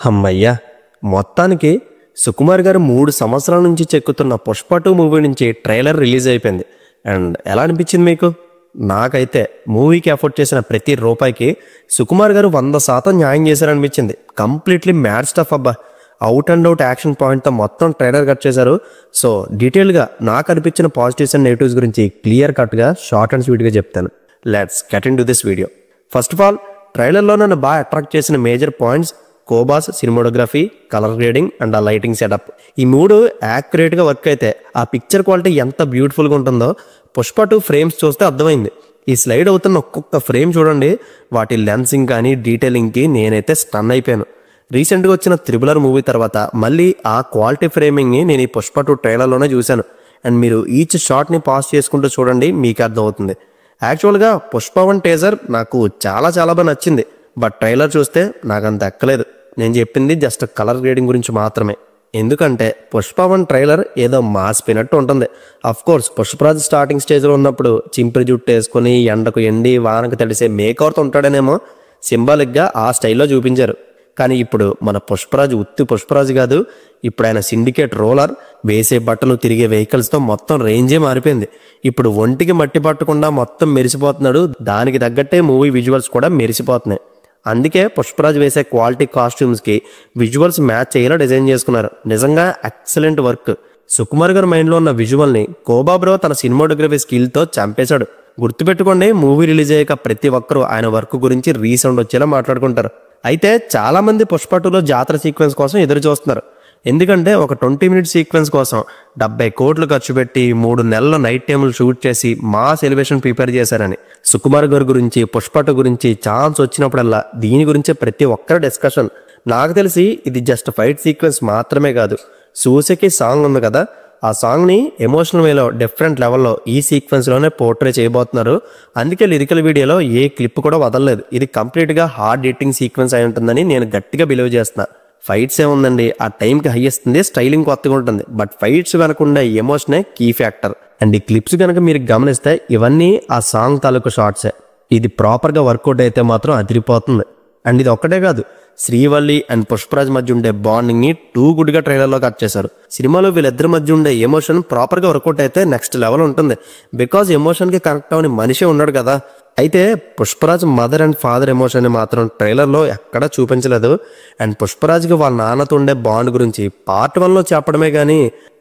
హమ్మయ్య! మొత్తానికి సుకుమార్ గారు 3 సంవత్సరాల నుంచి చెక్కుతున్న 'పుష్ప 2' మూవీ నుంచి ట్రైలర్ రిలీజ్ అయిపోయింది. అండ్ ఎలా అనిపించింది మీకు? నాకైతే మూవీకి ఎఫర్ట్ చేసిన ప్రతి రూపాయికి సుకుమార్ గారు 100% న్యాయం చేశారనిపించింది. కంప్లీట్లీ మ్యాడ్ స్టఫ్ అబ్బా! అవుట్ అండ్ అవుట్ యాక్షన్ పాయింట్తో మొత్తం ట్రైలర్ కట్ చేశారు. సో డీటెయిల్గా నాకు అనిపించిన పాజిటివ్స్ అండ్ నెగిటివ్స్ గురించి క్లియర్ కట్గా షార్ట్ అండ్ స్వీట్గా చెప్తాను. Let's get into this video. First of all, ట్రైలర్లో నన్ను బాగా అట్రాక్ట్ చేసిన మేజర్ పాయింట్స్ కోబాస్ సినిమాటోగ్రఫీ, కలర్ గ్రేడింగ్ అండ్ ఆ లైటింగ్ సెటప్. ఈ 3 యాక్యురేట్గా వర్క్ అయితే ఆ పిక్చర్ క్వాలిటీ ఎంత బ్యూటిఫుల్గా ఉంటుందో పుష్ప 2 ఫ్రేమ్స్ చూస్తే అర్థమైంది. ఈ స్లైడ్ అవుతున్న ఒక్కొక్క ఫ్రేమ్ చూడండి, వాటి లెన్సింగ్ కానీ డీటెయిలింగ్కి నేనైతే స్టన్ అయిపోయాను. రీసెంట్గా వచ్చిన త్రిబులర్ మూవీ తర్వాత మళ్ళీ ఆ క్వాలిటీ ఫ్రేమింగ్ని నేను ఈ పుష్ప 2 ట్రైలర్లోనే చూశాను. అండ్ మీరు ఈచ్ షాట్ని పాస్ చేసుకుంటూ చూడండి, మీకు అర్థమవుతుంది. యాక్చువల్గా పుష్ప 1 టేజర్ నాకు చాలా బాగా నచ్చింది. బట్ ట్రైలర్ చూస్తే నాకు అంత ఎక్కలేదు. నేను చెప్పింది జస్ట్ కలర్ గ్రేడింగ్ గురించి మాత్రమే. ఎందుకంటే పుష్ప 1 ట్రైలర్ ఏదో మాసిపోయినట్టు ఉంటుంది. అఫ్ కోర్స్ పుష్పరాజ్ స్టార్టింగ్ స్టేజ్లో ఉన్నప్పుడు చింపిరి జుట్టు వేసుకుని ఎండకు ఎండి వానకు తడిసే మేకవర్తో ఉంటాడనేమో సింబాలిక్గా ఆ స్టైల్లో చూపించారు. కానీ ఇప్పుడు మన పుష్పరాజు ఉత్తి పుష్పరాజు కాదు, ఇప్పుడు ఆయన సిండికేట్ రోలర్, వేసే బట్టలు, తిరిగే వెహికల్స్తో మొత్తం రేంజే మారిపోయింది. ఇప్పుడు ఒంటికి మట్టి పట్టకుండా మొత్తం మెరిసిపోతున్నాడు. దానికి తగ్గట్టే మూవీ విజువల్స్ కూడా మెరిసిపోతున్నాయి. అందుకే పుష్పరాజ్ వేసే క్వాలిటీ కాస్ట్యూమ్స్కి విజువల్స్ మ్యాచ్ అయ్యేలా డిజైన్ చేసుకున్నారు. నిజంగా ఎక్సలెంట్ వర్క్. సుకుమార్ గారి మైండ్లో ఉన్న విజువల్ని కోబా బ్రో తన సినిమాటోగ్రఫీ స్కిల్తో చంపేశాడు. గుర్తుపెట్టుకోండి, మూవీ రిలీజ్ అయ్యాక ప్రతి ఒక్కరూ ఆయన వర్క్ గురించి రీసౌండ్ వచ్చేలా మాట్లాడుకుంటారు. అయితే చాలామంది పుష్ప 2లో జాతర సీక్వెన్స్ కోసం ఎదురు చూస్తున్నారు. ఎందుకంటే ఒక 20 మినిట్స్ సీక్వెన్స్ కోసం 70 కోట్లు ఖర్చు పెట్టి 3 నెలల నైట్ టైములు షూట్ చేసి మాస్ ఎలివేషన్ ప్రిపేర్ చేశారని. సుకుమార్ గారి గురించి, పుష్ప 2 గురించి ఛాన్స్ వచ్చినప్పుడల్లా దీని గురించే ప్రతి ఒక్కరి డిస్కషన్. నాకు తెలిసి ఇది జస్ట్ ఫైట్ సీక్వెన్స్ మాత్రమే కాదు. సూసకి సాంగ్ ఉంది కదా, ఆ సాంగ్ని ఎమోషనల్ వేలో డిఫరెంట్ లెవెల్లో ఈ సీక్వెన్స్లోనే పోర్ట్రే చేయబోతున్నారు. అందుకే లిరికల్ వీడియోలో ఏ క్లిప్ కూడా వదలలేదు. ఇది కంప్లీట్గా హార్డ్ ఎడిటింగ్ సీక్వెన్స్ అయి ఉంటుందని నేను గట్టిగా బిలీవ్ చేస్తున్నా. ఫైట్స్ ఏముందండి, ఆ టైంకి హై ఇస్తుంది, స్టైలింగ్ కొత్తగా ఉంటుంది. బట్ ఫైట్స్ వెనకుండా ఎమోషనే కీ ఫ్యాక్టర్. అండ్ ఈ క్లిప్స్ కనుక మీరు గమనిస్తే ఇవన్నీ ఆ సాంగ్ తాలూకు షార్ట్సే. ఇది ప్రాపర్గా వర్కౌట్ అయితే మాత్రం అదిరిపోతుంది. అండ్ ఇది ఒక్కటే కాదు, శ్రీవల్లి అండ్ పుష్పరాజ్ మధ్య ఉండే బాండింగ్ని టూ గుడ్గా ట్రైలర్లో కట్ చేశారు. సినిమాలో వీళ్ళిద్దరి మధ్య ఉండే ఎమోషన్ ప్రాపర్గా వర్కౌట్ అయితే నెక్స్ట్ లెవెల్ ఉంటుంది. బికాజ్ ఎమోషన్కి కనెక్ట్ అవని మనిషే ఉన్నాడు కదా. అయితే పుష్పరాజ్ మదర్ అండ్ ఫాదర్ ఎమోషన్ని మాత్రం ట్రైలర్లో ఎక్కడా చూపించలేదు. అండ్ పుష్పరాజ్కి వాళ్ళ నాన్నతో ఉండే బాండ్ గురించి పార్ట్ 1లో చెప్పడమే కానీ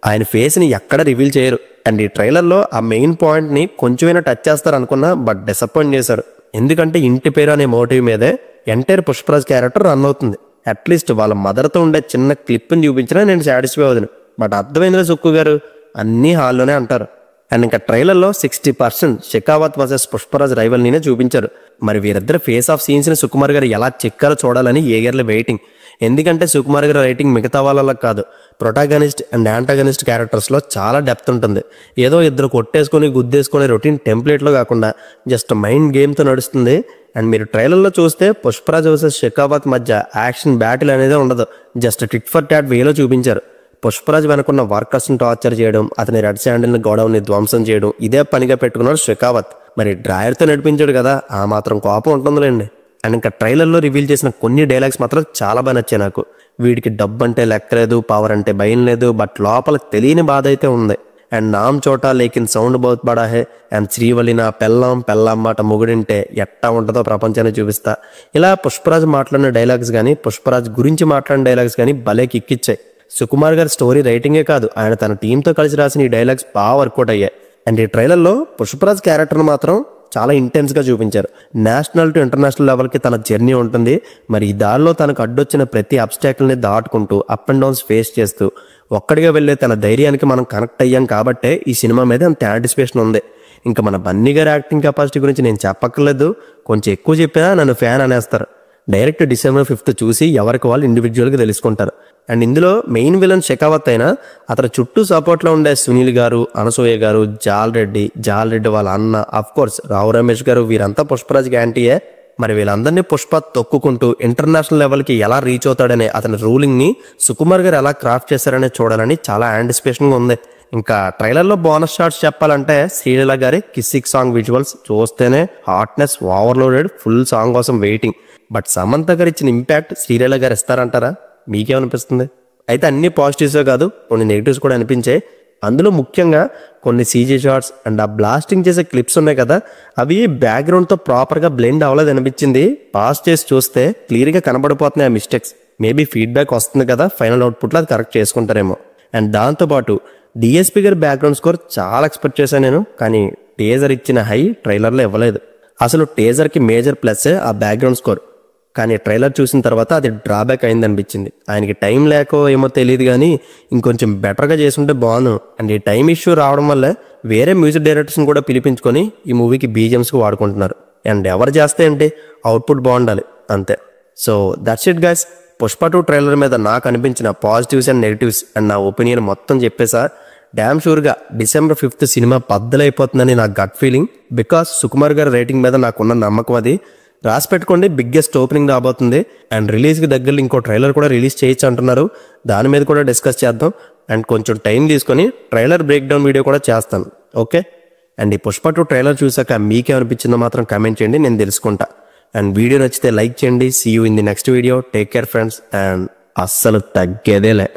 ఆయన ఫేస్ని ఎక్కడ రివీల్ చేయరు. అండ్ ఈ ట్రైలర్లో ఆ మెయిన్ పాయింట్ని కొంచెమైనా టచ్ చేస్తారు అనుకున్నా, బట్ డిసప్పాయింట్ చేశారు. ఎందుకంటే ఇంటి పేరు అనే మోటివ్ మీదే ఎంటైర్ పుష్పరాజ్ క్యారెక్టర్ రన్ అవుతుంది. అట్లీస్ట్ వాళ్ళ మదర్తో ఉండే చిన్న క్లిప్ని చూపించినా నేను సాటిస్ఫై అవుతాను. బట్ అర్థమైందిలే సుక్కు గారు, అన్నీ హాల్లోనే అంటారు. అండ్ ఇంకా ట్రైలర్లో 60% షెకావత్ వర్సెస్ పుష్పరాజ్ రైవల్నీనే చూపించారు. మరి వీరిద్దరు ఫేస్ ఆఫ్ సీన్స్ని సుకుమార్ గారు ఎలా చెక్కారో చూడాలని ఏగర్లీ వెయిటింగ్. ఎందుకంటే సుకుమార్ గారి రైటింగ్ మిగతా వాళ్ళ కాదు, ప్రొటాగనిస్ట్ అండ్ యాంటాగనిస్ట్ క్యారెక్టర్స్లో చాలా డెప్త్ ఉంటుంది. ఏదో ఇద్దరు కొట్టేసుకొని గుద్దేసుకొని రొటీన్ టెంప్లెట్లో కాకుండా జస్ట్ మైండ్ గేమ్తో నడుస్తుంది. అండ్ మీరు ట్రైలర్లో చూస్తే పుష్పరాజ్ వర్సెస్ షెకావత్ మధ్య యాక్షన్ బ్యాటిల్ అనేది ఉండదు, జస్ట్ టిట్ ఫర్ టాట్ వేలో చూపించారు. పుష్పరాజ్ వెనుకున్న వర్కర్స్ని టార్చర్ చేయడం, అతని రెడ్ శాండిల్ని గోడౌన్ని ధ్వంసం చేయడం, ఇదే పనిగా పెట్టుకున్నాడు షెకావత్. మరి డ్రాయర్తో నడిపించాడు కదా, ఆ మాత్రం కోపం ఉంటుందిలేండి. అండ్ ఇంకా ట్రైలర్లో రివీల్ చేసిన కొన్ని డైలాగ్స్ మాత్రం చాలా బాగా నచ్చాయి నాకు. వీడికి డబ్బు అంటే లెక్కలేదు, పవర్ అంటే భయం లేదు, బట్ లోపల తెలియని బాధ అయితే ఉంది. అండ్ నామ్ చోటా లేకిన్ సౌండ్ బౌత్ బడా హే, అండ్ శ్రీవల్లి నా పెళ్ళాం మాట మొగుడింటే ఎట్టా ఉంటుందో ప్రపంచాన్ని చూపిస్తా. ఇలా పుష్పరాజ్ మాట్లాడిన డైలాగ్స్ కానీ, పుష్పరాజ్ గురించి మాట్లాడిన డైలాగ్స్ కానీ భలే కిక్కిచ్చాయి. సుకుమార్ గారి స్టోరీ రైటింగే కాదు, ఆయన తన టీంతో కలిసి రాసిన ఈ డైలాగ్స్ బాగా వర్కౌట్ అయ్యాయి. అండ్ ఈ ట్రైలర్లో పుష్పరాజ్ క్యారెక్టర్ను మాత్రం చాలా ఇంటెన్స్గా చూపించారు. నేషనల్ టు ఇంటర్నేషనల్ లెవెల్కి తన జర్నీ ఉంటుంది. మరి ఈ దారిలో తనకు అడ్డొచ్చిన ప్రతి అబ్స్టాకిల్ని దాటుకుంటూ అప్ అండ్ డౌన్స్ ఫేస్ చేస్తూ ఒక్కడిగా వెళ్ళే తన ధైర్యానికి మనం కనెక్ట్ అయ్యాం కాబట్టే ఈ సినిమా మీద అంత యాంటిసిపేషన్ ఉంది. ఇంకా మన బన్నీ గారి యాక్టింగ్ కెపాసిటీ గురించి నేను చెప్పక్కర్లేదు, కొంచెం ఎక్కువ చెప్పినా నన్ను ఫ్యాన్ అనేస్తారు. డైరెక్ట్ December 5th చూసి ఎవరికి వాళ్ళు ఇండివిజువల్గా తెలుసుకుంటారు. అండ్ ఇందులో మెయిన్ విలన్ షెకావత్ అయినా అతని చుట్టూ సపోర్ట్లో ఉండే సునీల్ గారు, అనసూయ గారు, జాల్ రెడ్డి వాళ్ళ అన్న, అఫ్ కోర్స్ రావు రమేష్ గారు, వీరంతా పుష్పరాజ్కి యాంటీయే. మరి వీళ్ళందరినీ పుష్ప తొక్కుకుంటూ ఇంటర్నేషనల్ లెవెల్కి ఎలా రీచ్ అవుతాడనే అతని రూలింగ్ని సుకుమార్ గారు ఎలా క్రాఫ్ట్ చేశారనే చూడాలని చాలా యాంటిసిపేషన్గా ఉంది. ఇంకా ట్రైలర్లో బోనస్ షాట్స్ చెప్పాలంటే శ్రీలీల గారి కిస్సిక్ సాంగ్ విజువల్స్ చూస్తేనే హాట్నెస్ ఓవర్లోడెడ్, ఫుల్ సాంగ్ కోసం వెయిటింగ్. బట్ సమంత గారు ఇచ్చిన ఇంపాక్ట్ శ్రీలీల గారు ఇస్తారంటారా? మీకేమనిపిస్తుంది? అయితే అన్ని పాజిటివ్సే కాదు, కొన్ని నెగిటివ్స్ కూడా అనిపించాయి. అందులో ముఖ్యంగా కొన్ని సీజీ షాట్స్ అండ్ ఆ బ్లాస్టింగ్ చేసే క్లిప్స్ ఉన్నాయి కదా, అవి బ్యాక్గ్రౌండ్తో ప్రాపర్గా బ్లెండ్ అవ్వలేదు అనిపించింది. పాస్ చేసి చూస్తే క్లియర్గా కనబడిపోతున్నాయి ఆ మిస్టేక్స్. మేబీ ఫీడ్బ్యాక్ వస్తుంది కదా, ఫైనల్ అవుట్పుట్లో అది కరెక్ట్ చేసుకుంటారేమో. అండ్ దాంతోపాటు డిఎస్పీ గారి బ్యాక్గ్రౌండ్ స్కోర్ చాలా ఎక్స్పెక్ట్ చేశాను నేను, కానీ టేజర్ ఇచ్చిన హై ట్రైలర్లో ఇవ్వలేదు. అసలు టేజర్కి మేజర్ ప్లస్ ఆ బ్యాక్గ్రౌండ్ స్కోర్, కానీ ట్రైలర్ చూసిన తర్వాత అది డ్రాబ్యాక్ అయింది అనిపించింది. ఆయనకి టైం లేకో ఏమో తెలియదు, కానీ ఇంకొంచెం బెటర్గా చేసుంటే బాగుండు. అండ్ ఈ టైం ఇష్యూ రావడం వల్ల వేరే మ్యూజిక్ డైరెక్టర్స్ని కూడా పిలిపించుకొని ఈ మూవీకి బీజిఎమ్స్కి వాడుకుంటున్నారు. అండ్ ఎవరు చేస్తే అంటే అవుట్పుట్ బాగుండాలి అంతే. So that's it guys. Pushpa 2 trailer మీద నాకు అనిపించిన పాజిటివ్స్ అండ్ నెగిటివ్స్ అండ్ నా ఒపీనియన్ మొత్తం చెప్పేసా. డ్యామ్ షూర్గా December 5th సినిమా బద్దలైపోతుందని నా గట్ ఫీలింగ్. బికాస్ సుకుమార్ గారి రేటింగ్ మీద నాకున్న నమ్మకం అది. రాసి పెట్టుకోండి, బిగ్గెస్ట్ ఓపెనింగ్ రాబోతుంది. అండ్ రిలీజ్కి దగ్గరలో ఇంకో ట్రైలర్ కూడా రిలీజ్ చేయొచ్చు అంటున్నారు, దాని మీద కూడా డిస్కస్ చేద్దాం. అండ్ కొంచెం టైం తీసుకొని ట్రైలర్ బ్రేక్ డౌన్ వీడియో కూడా చేస్తాను, ఓకే? అండ్ ఈ పుష్ప 2 ట్రైలర్ చూసాక మీకేమనిపించిందో మాత్రం కామెంట్ చేయండి, నేను తెలుసుకుంటా. అండ్ వీడియో నచ్చితే లైక్ చేయండి. See you in the next video. Take care friends, and అస్సలు తగ్గేదేలే.